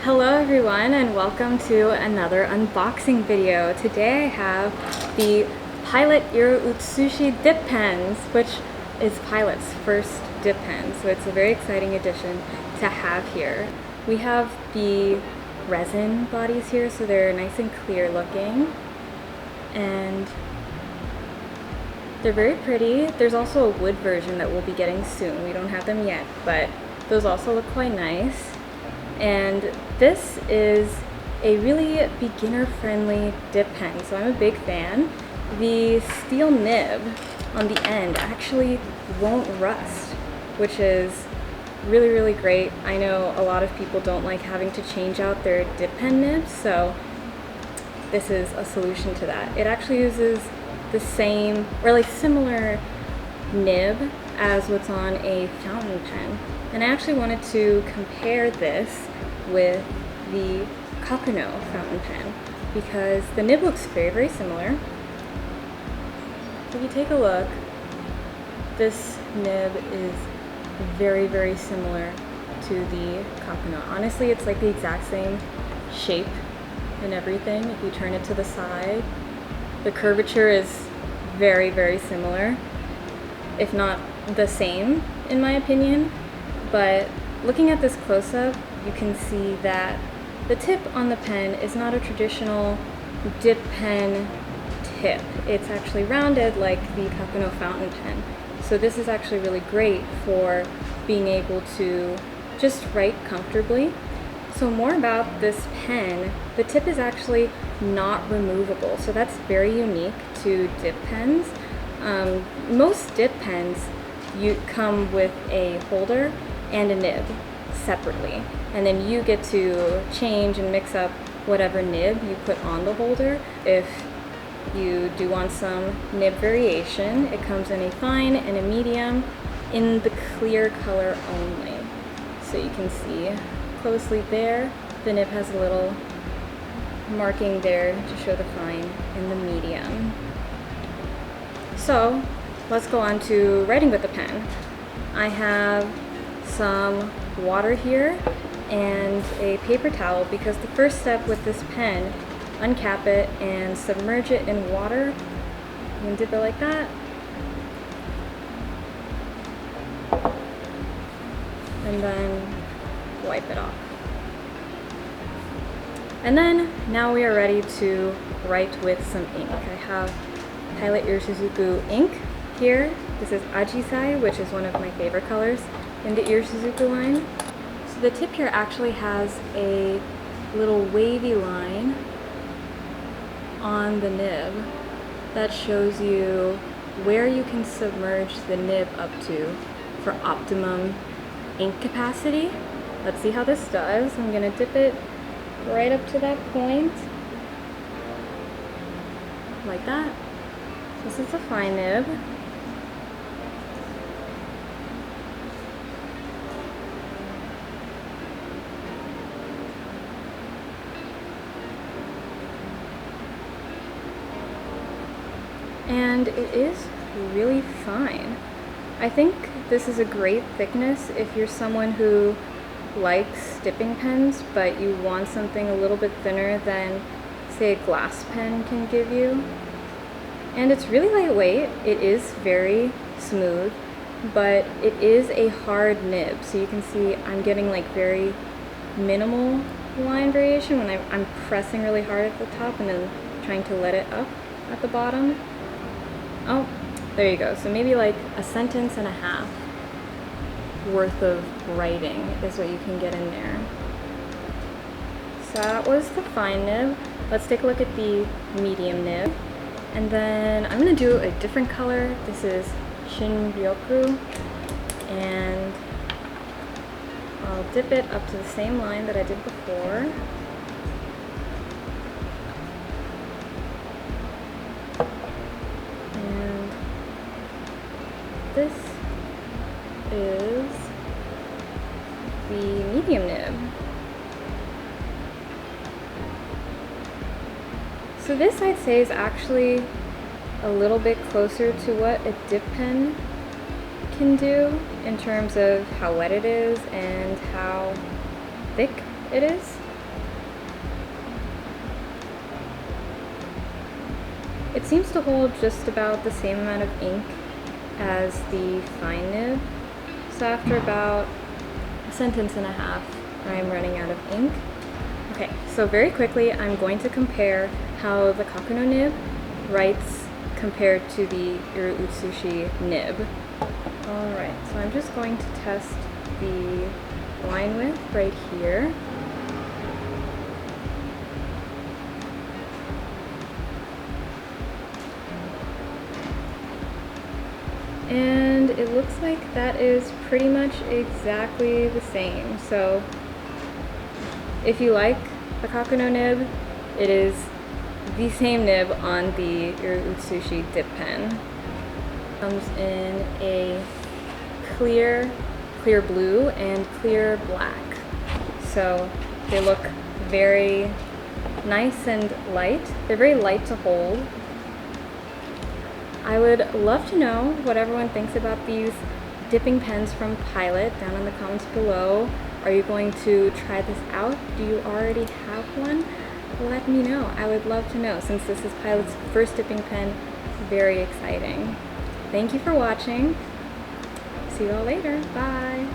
Hello everyone and welcome to another unboxing video. Today I have the Pilot iro-utsushi dip pens, which is Pilot's first dip pen, so it's a very exciting addition to have here. We have the resin bodies here, so they're nice and clear looking, and they're very pretty. There's also a wood version that we'll be getting soon. We don't have them yet, but those also look quite nice. And this is a really beginner-friendly dip pen, so I'm a big fan. The steel nib on the end actually won't rust, which is really great. I know a lot of people don't like having to change out their dip pen nibs, so this is a solution to that. It actually uses the same, or like similar nib as what's on a fountain pen. And I actually wanted to compare this with the Kakuno fountain pen because the nib looks very similar. If you take a look, this nib is very similar to the Kakuno. Honestly, it's like the exact same shape and everything. If you turn it to the side, the curvature is very similar, if not the same in my opinion. But looking at this close-up, you can see that the tip on the pen is not a traditional dip pen tip. It's actually rounded like the Kakuno fountain pen. So this is actually really great for being able to just write comfortably. So more about this pen, the tip is actually not removable. So that's very unique to dip pens. Most dip pens come with a holder and a nib separately, and then you get to change and mix up whatever nib you put on the holder. If you do want some nib variation, it comes in a fine and a medium in the clear color only. So you can see closely there, the nib has a little marking there to show the fine and the medium. So let's go on to writing with the pen. I have some water here and a paper towel because the first step with this pen, uncap it and submerge it in water. You can dip it like that. And then wipe it off. And then now we are ready to write with some ink. I have Pilot iro-utsushi ink here. This is Ajisai, which is one of my favorite colors in the iro-utsushi line. So the tip here actually has a little wavy line on the nib that shows you where you can submerge the nib up to for optimum ink capacity. Let's see how this does. I'm gonna dip it right up to that point, like that. This is a fine nib. And it is really fine. I think this is a great thickness if you're someone who likes dipping pens but you want something a little bit thinner than, say, a glass pen can give you. And it's really lightweight. It is very smooth, but it is a hard nib, so you can see I'm getting like very minimal line variation when I'm pressing really hard at the top and then trying to let it up at the bottom. Oh, there you go. So maybe like a sentence and a half worth of writing is what you can get in there. So that was the fine nib. Let's take a look at the medium nib. And then I'm going to do a different color. This is Shinryoku. And I'll dip it up to the same line that I did before. This is the medium nib. So this, I'd say, is actually a little bit closer to what a dip pen can do in terms of how wet it is and how thick it is. It seems to hold just about the same amount of ink as the fine nib. So after about a sentence and a half, I'm running out of ink. Okay, so very quickly, I'm going to compare how the Kakuno nib writes compared to the iro-utsushi nib. Alright, so I'm just going to test the line width right here. And it looks like that is pretty much exactly the same. So if you like the Kakuno nib, it is the same nib on the iro-utsushi dip pen. Comes in a clear blue and clear black. So they look very nice and light. They're very light to hold. I would love to know what everyone thinks about these dipping pens from Pilot down in the comments below. Are you going to try this out? Do you already have one? Let me know. I would love to know, since this is Pilot's first dipping pen. Very exciting. Thank you for watching. See you all later. Bye.